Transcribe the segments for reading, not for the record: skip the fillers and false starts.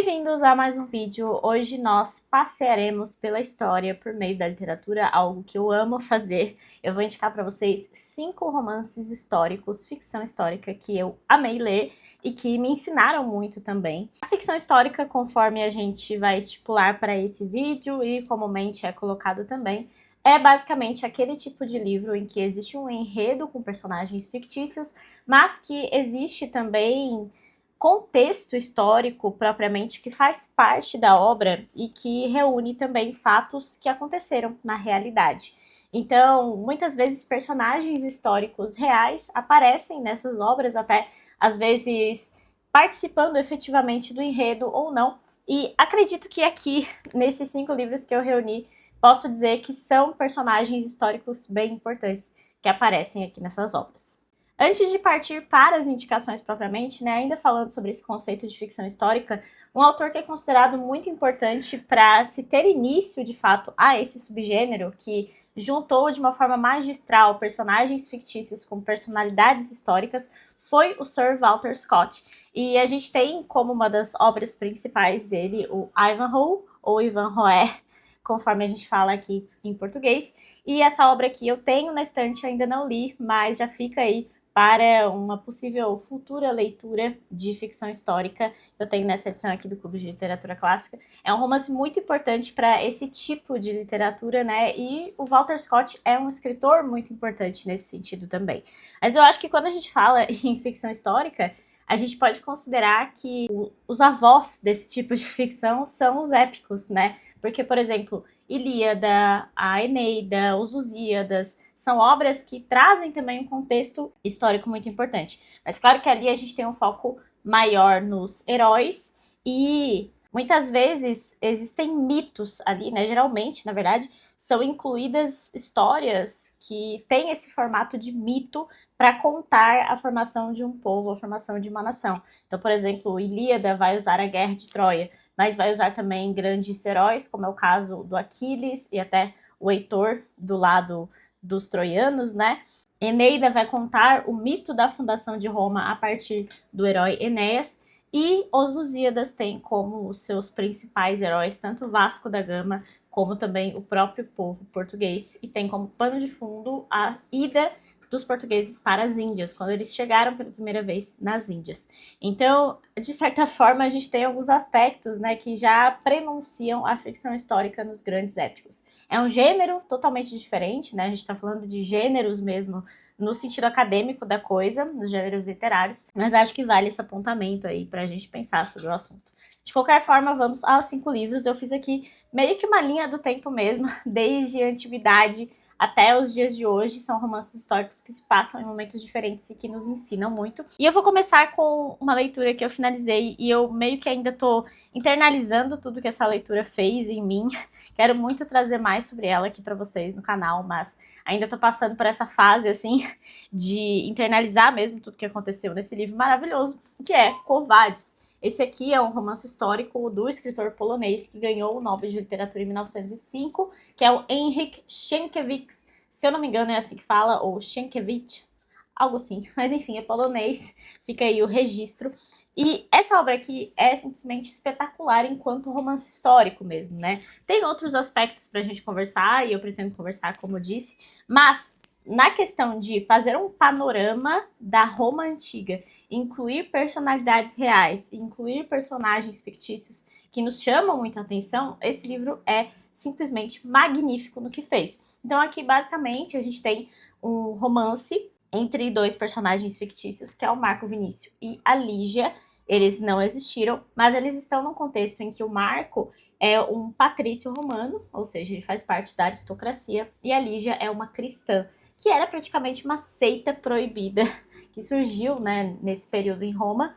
Bem-vindos a mais um vídeo. Hoje nós passearemos pela história por meio da literatura, algo que eu amo fazer. Eu vou indicar para vocês 5 romances históricos, ficção histórica, que eu amei ler e que me ensinaram muito também. A ficção histórica, conforme a gente vai estipular para esse vídeo e comumente é colocado também, é basicamente aquele tipo de livro em que existe um enredo com personagens fictícios, mas que existe também contexto histórico propriamente que faz parte da obra e que reúne também fatos que aconteceram na realidade. Então, muitas vezes personagens históricos reais aparecem nessas obras, até às vezes participando efetivamente do enredo ou não. E acredito que aqui, nesses 5 livros que eu reuni, posso dizer que são personagens históricos bem importantes que aparecem aqui nessas obras. Antes de partir para as indicações propriamente, ainda falando sobre esse conceito de ficção histórica, um autor que é considerado muito importante para se ter início, de fato, a esse subgênero, que juntou de uma forma magistral personagens fictícios com personalidades históricas, foi o Sir Walter Scott. E a gente tem como uma das obras principais dele o Ivanhoe, ou Ivanhoe, conforme a gente fala aqui em português. E essa obra aqui eu tenho na estante, ainda não li, mas já fica aí para uma possível futura leitura de ficção histórica. Eu tenho nessa edição aqui do Clube de Literatura Clássica. É um romance muito importante para esse tipo de literatura, E o Walter Scott é um escritor muito importante nesse sentido também. Mas eu acho que quando a gente fala em ficção histórica, a gente pode considerar que os avós desse tipo de ficção são os épicos, Porque, por exemplo, Ilíada, a Eneida, os Lusíadas, são obras que trazem também um contexto histórico muito importante. Mas claro que ali a gente tem um foco maior nos heróis e muitas vezes existem mitos ali, Geralmente, na verdade, são incluídas histórias que têm esse formato de mito para contar a formação de um povo, a formação de uma nação. Então, por exemplo, Ilíada vai usar a Guerra de Troia, mas vai usar também grandes heróis, como é o caso do Aquiles e até o Heitor do lado dos troianos, Eneida vai contar o mito da fundação de Roma a partir do herói Enéas, e os Lusíadas têm como os seus principais heróis tanto Vasco da Gama como também o próprio povo português, e tem como pano de fundo a ida dos portugueses para as Índias, quando eles chegaram pela primeira vez nas Índias. Então, de certa forma, a gente tem alguns aspectos, que já prenunciam a ficção histórica nos grandes épicos. É um gênero totalmente diferente, A gente está falando de gêneros mesmo, no sentido acadêmico da coisa, nos gêneros literários, mas acho que vale esse apontamento aí para a gente pensar sobre o assunto. De qualquer forma, vamos aos 5 livros. Eu fiz aqui meio que uma linha do tempo mesmo, desde a antiguidade até os dias de hoje. São romances históricos que se passam em momentos diferentes e que nos ensinam muito. E eu vou começar com uma leitura que eu finalizei e eu meio que ainda tô internalizando tudo que essa leitura fez em mim. Quero muito trazer mais sobre ela aqui pra vocês no canal, mas ainda tô passando por essa fase, assim, de internalizar mesmo tudo que aconteceu nesse livro maravilhoso, que é Quo Vadis. Esse aqui é um romance histórico do escritor polonês que ganhou o Nobel de Literatura em 1905, que é o Henryk Sienkiewicz. Se eu não me engano é assim que fala, ou Sienkiewicz, algo assim. Mas enfim, é polonês, fica aí o registro. E essa obra aqui é simplesmente espetacular enquanto romance histórico mesmo, Tem outros aspectos pra gente conversar, e eu pretendo conversar, como eu disse, mas na questão de fazer um panorama da Roma Antiga, incluir personalidades reais, incluir personagens fictícios que nos chamam muita atenção, esse livro é simplesmente magnífico no que fez. Então aqui, basicamente, a gente tem um romance entre 2 personagens fictícios, que é o Marco Vinícius e a Lígia. Eles não existiram, mas eles estão num contexto em que o Marco é um patrício romano, ou seja, ele faz parte da aristocracia, e a Lígia é uma cristã, que era praticamente uma seita proibida, que surgiu, nesse período em Roma.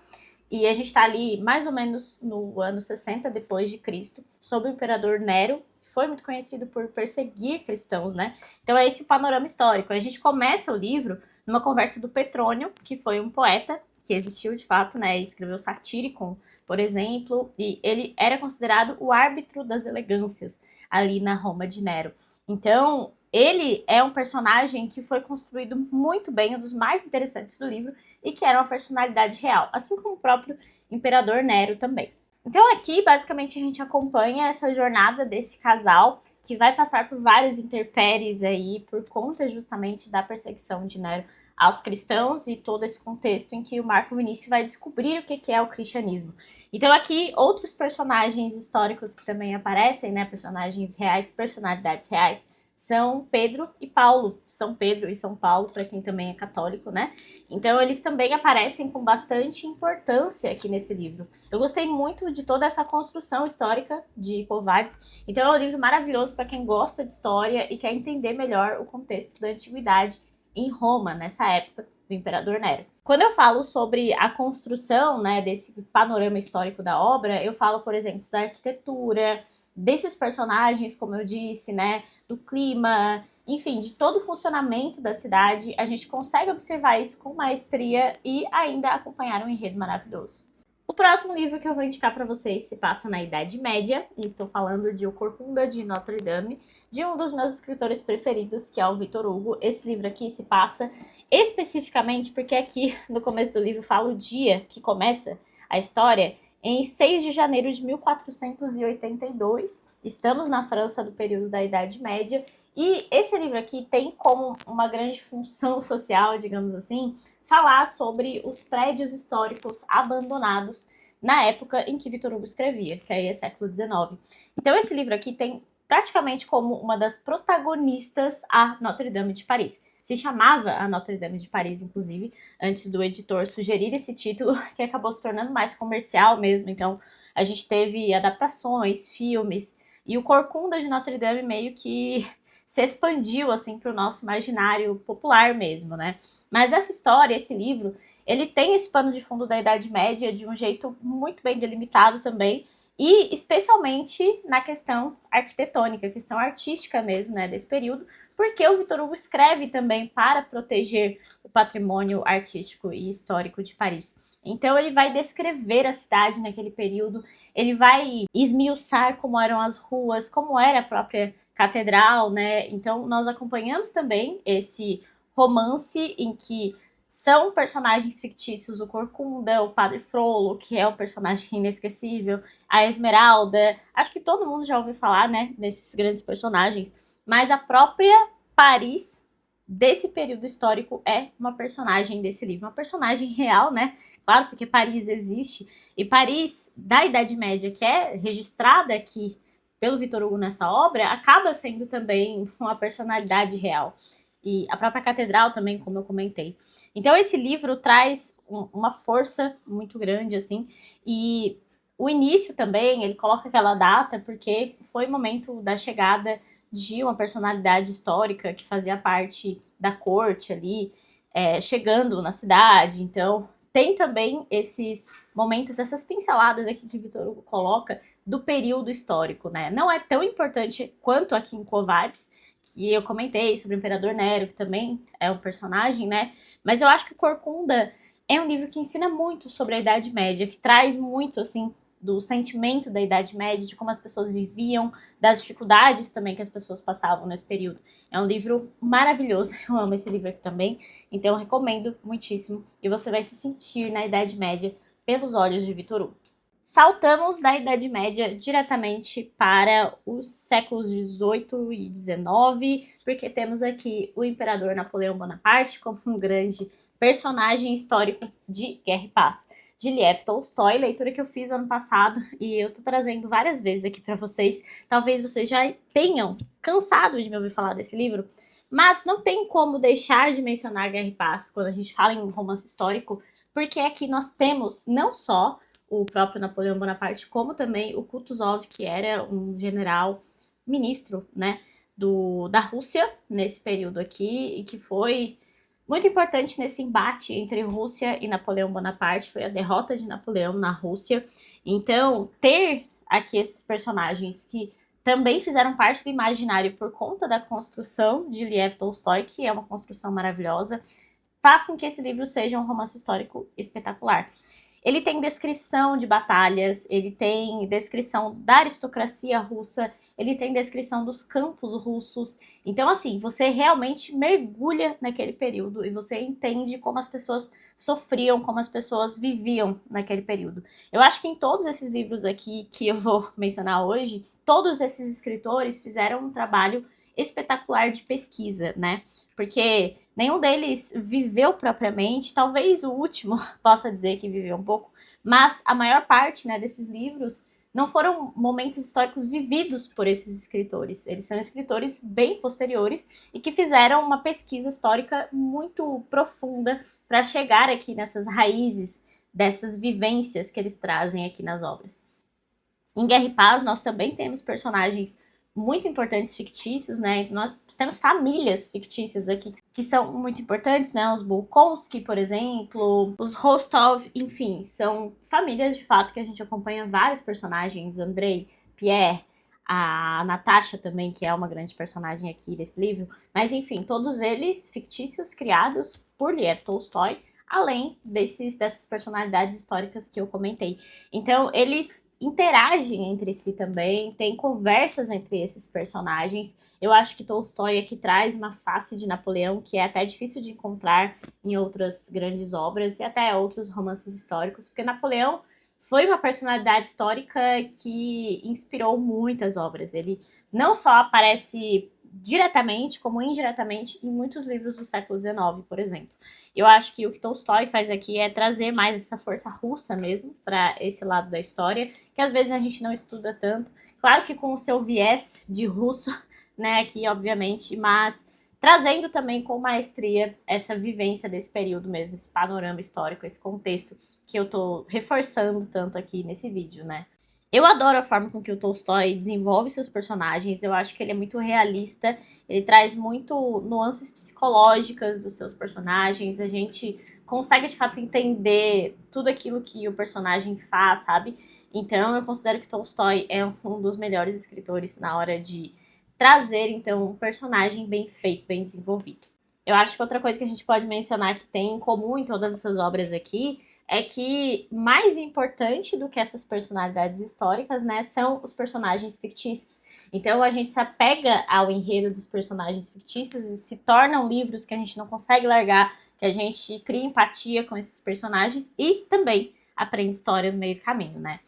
E a gente está ali mais ou menos no ano 60 depois de Cristo, sob o imperador Nero, que foi muito conhecido por perseguir cristãos, Então é esse o panorama histórico. A gente começa o livro numa conversa do Petrônio, que foi um poeta que existiu de fato, escreveu Satyricon, por exemplo, e ele era considerado o árbitro das elegâncias ali na Roma de Nero. Então, ele é um personagem que foi construído muito bem, um dos mais interessantes do livro, e que era uma personalidade real, assim como o próprio imperador Nero também. Então aqui, basicamente, a gente acompanha essa jornada desse casal que vai passar por várias intempéries aí por conta justamente da perseguição de Nero aos cristãos e todo esse contexto em que o Marco Vinícius vai descobrir o que é o cristianismo. Então aqui, outros personagens históricos que também aparecem, né, personagens reais, personalidades reais, são Pedro e Paulo, São Pedro e São Paulo, para quem também é católico, né? Então eles também aparecem com bastante importância aqui nesse livro. Eu gostei muito de toda essa construção histórica de Quo Vadis, então é um livro maravilhoso para quem gosta de história e quer entender melhor o contexto da antiguidade em Roma, nessa época do Imperador Nero. Quando eu falo sobre a construção, né, desse panorama histórico da obra, eu falo, por exemplo, da arquitetura, desses personagens, como eu disse, né, do clima, enfim, de todo o funcionamento da cidade, a gente consegue observar isso com maestria e ainda acompanhar um enredo maravilhoso. O próximo livro que eu vou indicar para vocês se passa na Idade Média, e estou falando de O Corcunda de Notre Dame, de um dos meus escritores preferidos, que é o Victor Hugo. Esse livro aqui se passa especificamente porque aqui no começo do livro fala o dia que começa a história, em 6 de janeiro de 1482. Estamos na França do período da Idade Média, e esse livro aqui tem como uma grande função social, digamos assim, falar sobre os prédios históricos abandonados na época em que Victor Hugo escrevia, que aí é século XIX. Então esse livro aqui tem praticamente como uma das protagonistas a Notre Dame de Paris. Se chamava a Notre Dame de Paris, inclusive, antes do editor sugerir esse título, que acabou se tornando mais comercial mesmo. Então a gente teve adaptações, filmes, e o Corcunda de Notre Dame meio que se expandiu assim para o nosso imaginário popular mesmo, né? Mas essa história, esse livro, ele tem esse pano de fundo da Idade Média de um jeito muito bem delimitado também, e especialmente na questão arquitetônica, questão artística mesmo, né, desse período, porque o Victor Hugo escreve também para proteger o patrimônio artístico e histórico de Paris. Então ele vai descrever a cidade naquele período, ele vai esmiuçar como eram as ruas, como era a própria catedral, né? Então nós acompanhamos também esse romance em que são personagens fictícios, o Corcunda, o Padre Frollo, que é um personagem inesquecível, a Esmeralda, acho que todo mundo já ouviu falar, né, desses grandes personagens, mas a própria Paris desse período histórico é uma personagem desse livro, uma personagem real, né, claro, porque Paris existe, e Paris da Idade Média, que é registrada aqui pelo Victor Hugo nessa obra, acaba sendo também uma personalidade real. E a própria catedral também, como eu comentei. Então esse livro traz uma força muito grande, assim, e o início também, ele coloca aquela data porque foi o momento da chegada de uma personalidade histórica que fazia parte da corte ali, chegando na cidade. Então tem também esses momentos, essas pinceladas aqui que o Victor Hugo coloca do período histórico, né? Não é tão importante quanto aqui em Quo Vadis, que eu comentei sobre o Imperador Nero, que também é um personagem, né? Mas eu acho que Corcunda é um livro que ensina muito sobre a Idade Média, que traz muito, assim, do sentimento da Idade Média, de como as pessoas viviam, das dificuldades também que as pessoas passavam nesse período. É um livro maravilhoso, eu amo esse livro aqui também, então eu recomendo muitíssimo, e você vai se sentir na Idade Média pelos olhos de Victor Hugo. Saltamos da Idade Média diretamente para os séculos XVIII e XIX, porque temos aqui o Imperador Napoleão Bonaparte como um grande personagem histórico de Guerra e Paz, de Lev Tolstói, leitura que eu fiz ano passado, e eu tô trazendo várias vezes aqui para vocês. Talvez vocês já tenham cansado de me ouvir falar desse livro, mas não tem como deixar de mencionar Guerra e Paz quando a gente fala em romance histórico, porque aqui nós temos não só o próprio Napoleão Bonaparte, como também o Kutuzov, que era um general ministro, né, da Rússia nesse período aqui, e que foi muito importante nesse embate entre Rússia e Napoleão Bonaparte, foi a derrota de Napoleão na Rússia. Então, ter aqui esses personagens que também fizeram parte do imaginário por conta da construção de Lev Tolstói, que é uma construção maravilhosa, faz com que esse livro seja um romance histórico espetacular. Ele tem descrição de batalhas, ele tem descrição da aristocracia russa, ele tem descrição dos campos russos. Então, assim, você realmente mergulha naquele período e você entende como as pessoas sofriam, como as pessoas viviam naquele período. Eu acho que em todos esses livros aqui que eu vou mencionar hoje, todos esses escritores fizeram um trabalho espetacular de pesquisa, né? Porque nenhum deles viveu propriamente, talvez o último possa dizer que viveu um pouco, mas a maior parte, né, desses livros não foram momentos históricos vividos por esses escritores. Eles são escritores bem posteriores e que fizeram uma pesquisa histórica muito profunda para chegar aqui nessas raízes dessas vivências que eles trazem aqui nas obras. Em Guerra e Paz, nós também temos personagens muito importantes fictícios, né? Nós temos famílias fictícias aqui que são muito importantes, né? Os Bolkonsky, por exemplo, os Rostov, enfim, são famílias de fato que a gente acompanha vários personagens, Andrei, Pierre, a Natasha também, que é uma grande personagem aqui desse livro, mas enfim, todos eles fictícios criados por Lev Tolstói, além dessas personalidades históricas que eu comentei. Então, eles interagem entre si também, tem conversas entre esses personagens. Eu acho que Tolstói aqui traz uma face de Napoleão que é até difícil de encontrar em outras grandes obras e até outros romances históricos, porque Napoleão foi uma personalidade histórica que inspirou muitas obras. Ele não só aparece diretamente, como indiretamente, em muitos livros do século XIX, por exemplo. Eu acho que o que Tolstói faz aqui é trazer mais essa força russa mesmo para esse lado da história, que às vezes a gente não estuda tanto. Claro que com o seu viés de russo, né, aqui, obviamente, mas trazendo também com maestria essa vivência desse período mesmo, esse panorama histórico, esse contexto que eu tô reforçando tanto aqui nesse vídeo, né. Eu adoro a forma com que o Tolstói desenvolve seus personagens, eu acho que ele é muito realista, ele traz muito nuances psicológicas dos seus personagens, a gente consegue de fato entender tudo aquilo que o personagem faz, sabe? Então eu considero que Tolstói é um dos melhores escritores na hora de trazer, então, um personagem bem feito, bem desenvolvido. Eu acho que outra coisa que a gente pode mencionar que tem em comum em todas essas obras aqui é que mais importante do que essas personalidades históricas, né, são os personagens fictícios. Então a gente se apega ao enredo dos personagens fictícios e se tornam livros que a gente não consegue largar, que a gente cria empatia com esses personagens e também aprende história no meio do caminho, né?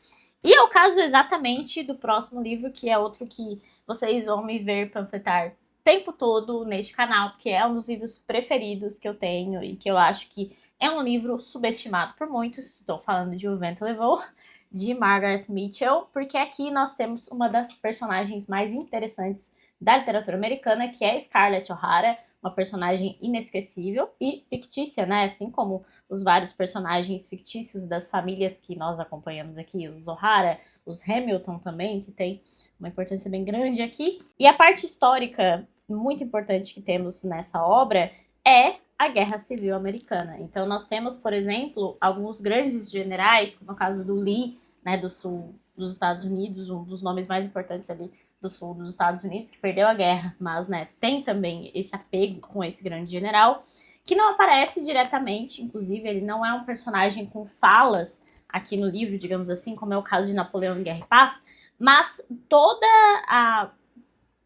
E é o caso exatamente do próximo livro, que é outro que vocês vão me ver panfletar o tempo todo neste canal, porque é um dos livros preferidos que eu tenho e que eu acho que é um livro subestimado por muitos. Estou falando de O Vento Levou, de Margaret Mitchell, porque aqui nós temos uma das personagens mais interessantes da literatura americana, que é Scarlett O'Hara, uma personagem inesquecível e fictícia, né? Assim como os vários personagens fictícios das famílias que nós acompanhamos aqui, os O'Hara, os Hamilton também, que tem uma importância bem grande aqui. E a parte histórica muito importante que temos nessa obra é a Guerra Civil Americana. Então nós temos, por exemplo, alguns grandes generais, como o caso do Lee, né, do sul dos Estados Unidos, um dos nomes mais importantes ali do sul dos Estados Unidos, que perdeu a guerra, mas, né, tem também esse apego com esse grande general, que não aparece diretamente, inclusive ele não é um personagem com falas aqui no livro, digamos assim, como é o caso de Napoleão em Guerra e Paz, mas toda a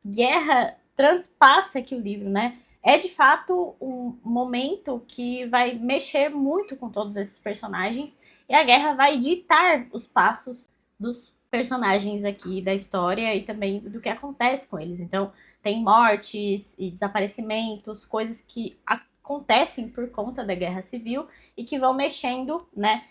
guerra transpassa aqui o livro, né? É de fato um momento que vai mexer muito com todos esses personagens e a guerra vai ditar os passos dos personagens aqui da história e também do que acontece com eles. Então, tem mortes e desaparecimentos, coisas que acontecem por conta da guerra civil e que vão mexendo, né,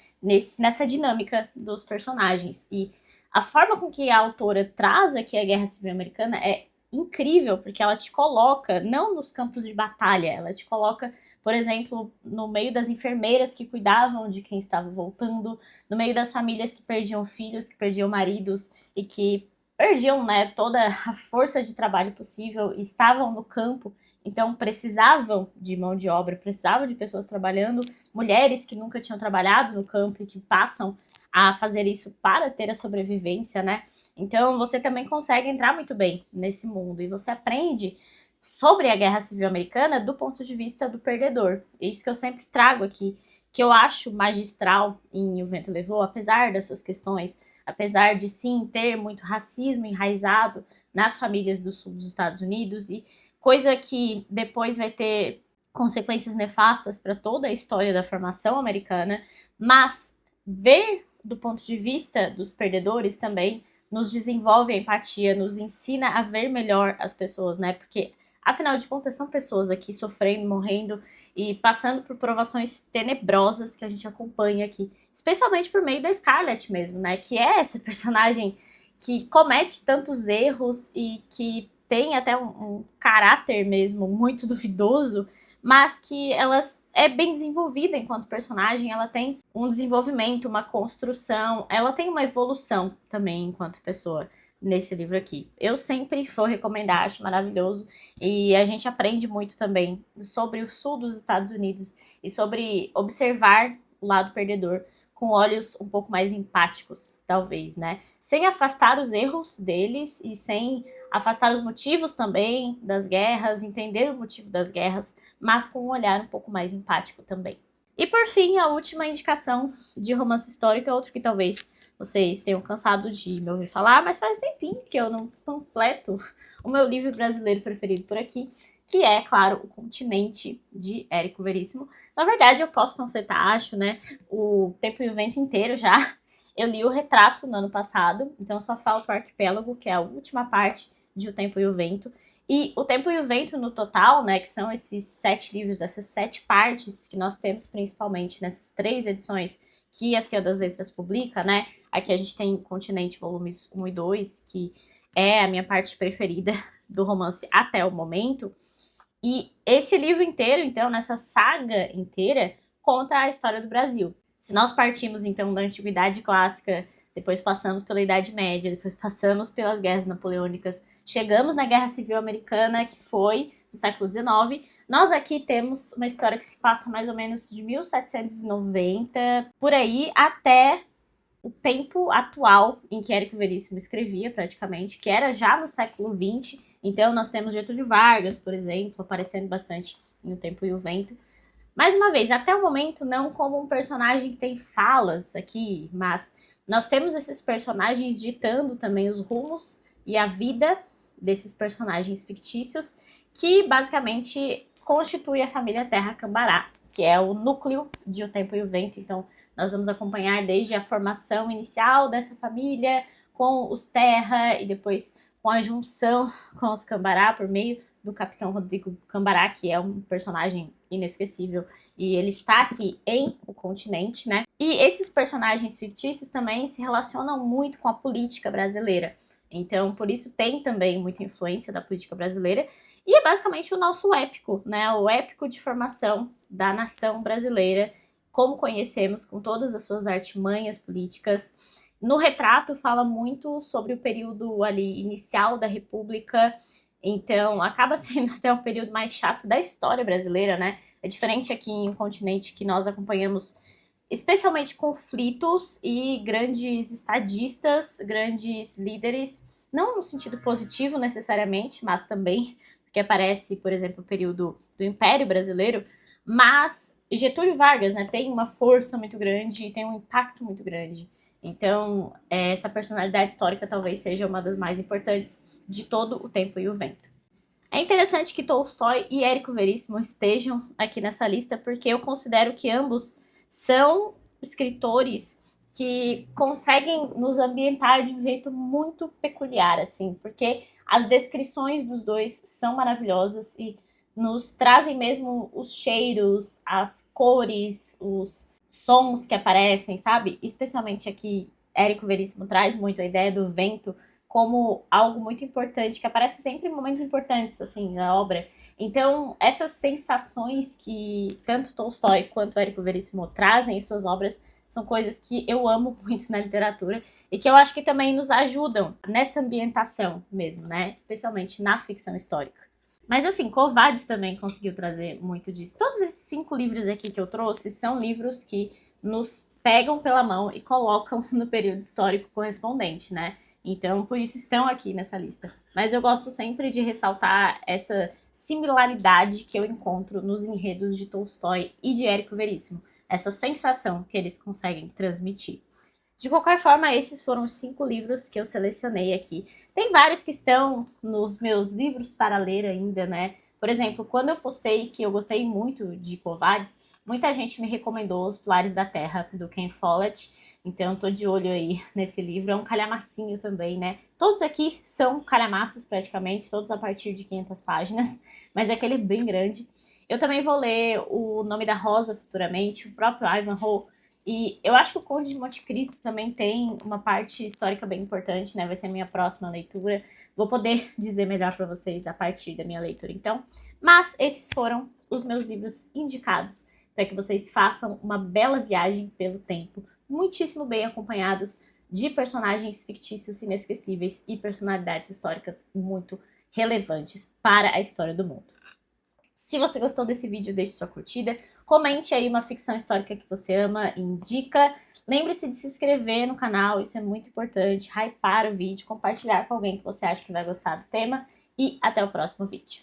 nessa dinâmica dos personagens. E a forma com que a autora traz aqui a Guerra Civil Americana é incrível, porque ela te coloca, não nos campos de batalha, ela te coloca, por exemplo, no meio das enfermeiras que cuidavam de quem estava voltando, no meio das famílias que perdiam filhos, que perdiam maridos e que perdiam, né, toda a força de trabalho possível, estavam no campo, então precisavam de mão de obra, precisavam de pessoas trabalhando, mulheres que nunca tinham trabalhado no campo e que passam a fazer isso para ter a sobrevivência, né? Então você também consegue entrar muito bem nesse mundo e você aprende sobre a Guerra Civil Americana do ponto de vista do perdedor. É isso que eu sempre trago aqui, que eu acho magistral em O Vento Levou, apesar das suas questões, apesar de sim ter muito racismo enraizado nas famílias do sul dos Estados Unidos, e coisa que depois vai ter consequências nefastas para toda a história da formação americana, mas ver do ponto de vista dos perdedores também nos desenvolve a empatia, nos ensina a ver melhor as pessoas, né? Porque, afinal de contas, são pessoas aqui sofrendo, morrendo e passando por provações tenebrosas que a gente acompanha aqui, especialmente por meio da Scarlett mesmo, né? Que é essa personagem que comete tantos erros e que tem até um caráter mesmo muito duvidoso, mas que ela é bem desenvolvida enquanto personagem, ela tem um desenvolvimento, uma construção, ela tem uma evolução também enquanto pessoa nesse livro aqui. Eu sempre vou recomendar, acho maravilhoso, e a gente aprende muito também sobre o sul dos Estados Unidos e sobre observar o lado perdedor com olhos um pouco mais empáticos, talvez, né? Sem afastar os erros deles e sem afastar os motivos também das guerras, entender o motivo das guerras, mas com um olhar um pouco mais empático também. E por fim, a última indicação de romance histórico é outro que talvez vocês tenham cansado de me ouvir falar, mas faz um tempinho que eu não panfleto o meu livro brasileiro preferido por aqui, que é, claro, O Continente, de Érico Veríssimo. Na verdade, eu posso panfletar, acho, né, O Tempo e o Vento inteiro já. Eu li o Retrato no ano passado, então só falta o Arquipélago, que é a última parte de O Tempo e o Vento. E O Tempo e o Vento no total, né, que são esses 7 livros, essas 7 partes que nós temos principalmente nessas 3 edições que a Cia das Letras publica, né? Aqui a gente tem Continente volumes 1 e 2, que é a minha parte preferida do romance até o momento. E esse livro inteiro, então, nessa saga inteira, conta a história do Brasil. Se nós partimos, então, da Antiguidade Clássica, depois passamos pela Idade Média, depois passamos pelas Guerras Napoleônicas, chegamos na Guerra Civil Americana, que foi no século XIX, nós aqui temos uma história que se passa mais ou menos de 1790, por aí, até o tempo atual em que Érico Veríssimo escrevia, praticamente, que era já no século XX. Então, nós temos Getúlio Vargas, por exemplo, aparecendo bastante em O Tempo e o Vento. Mais uma vez, até o momento, não como um personagem que tem falas aqui, mas nós temos esses personagens ditando também os rumos e a vida desses personagens fictícios, que basicamente constitui a família Terra Cambará, que é o núcleo de O Tempo e o Vento. Então, nós vamos acompanhar desde a formação inicial dessa família, com os Terra, e depois com a junção com os Cambará, por meio do Capitão Rodrigo Cambará, que é um personagem inesquecível, e ele está aqui em O Continente, né? E esses personagens fictícios também se relacionam muito com a política brasileira. Então, por isso tem também muita influência da política brasileira, e é basicamente o nosso épico, né? O épico de formação da nação brasileira, como conhecemos, com todas as suas artimanhas políticas. No Retrato fala muito sobre o período ali inicial da República, então acaba sendo até um período mais chato da história brasileira, né? É diferente aqui em Um Continente, que nós acompanhamos especialmente conflitos e grandes estadistas, grandes líderes, não no sentido positivo necessariamente, mas também, porque aparece, por exemplo, o período do Império Brasileiro, mas Getúlio Vargas, né, tem uma força muito grande e tem um impacto muito grande. Então, essa personalidade histórica talvez seja uma das mais importantes de todo O Tempo e o Vento. É interessante que Tolstói e Érico Veríssimo estejam aqui nessa lista, porque eu considero que ambos são escritores que conseguem nos ambientar de um jeito muito peculiar, assim, porque as descrições dos dois são maravilhosas e nos trazem mesmo os cheiros, as cores, os sons que aparecem, sabe? Especialmente aqui, Érico Veríssimo traz muito a ideia do vento como algo muito importante, que aparece sempre em momentos importantes, assim, na obra. Então, essas sensações que tanto Tolstói quanto Érico Veríssimo trazem em suas obras são coisas que eu amo muito na literatura e que eu acho que também nos ajudam nessa ambientação mesmo, né? Especialmente na ficção histórica. Mas assim, Covades também conseguiu trazer muito disso. Todos esses 5 livros aqui que eu trouxe são livros que nos pegam pela mão e colocam no período histórico correspondente, né? Então, por isso estão aqui nessa lista. Mas eu gosto sempre de ressaltar essa similaridade que eu encontro nos enredos de Tolstói e de Érico Veríssimo. essa sensação que eles conseguem transmitir. De qualquer forma, esses foram os 5 livros que eu selecionei aqui. Tem vários que estão nos meus livros para ler ainda, né? Por exemplo, quando eu postei que eu gostei muito de Quo Vadis, muita gente me recomendou Os Pilares da Terra, do Ken Follett. Então eu tô de olho aí nesse livro. É um calhamacinho também, né? Todos aqui são calhamaços praticamente, todos a partir de 500 páginas, mas é aquele bem grande. Eu também vou ler O Nome da Rosa futuramente, o próprio Ivanhoe. E eu acho que o Conde de Monte Cristo também tem uma parte histórica bem importante, né? Vai ser a minha próxima leitura. Vou poder dizer melhor para vocês a partir da minha leitura, então. Mas esses foram os meus livros indicados para que vocês façam uma bela viagem pelo tempo, muitíssimo bem acompanhados de personagens fictícios inesquecíveis e personalidades históricas muito relevantes para a história do mundo. Se você gostou desse vídeo, deixe sua curtida, comente aí uma ficção histórica que você ama, indica. Lembre-se de se inscrever no canal, isso é muito importante, hypar o vídeo, compartilhar com alguém que você acha que vai gostar do tema e até o próximo vídeo.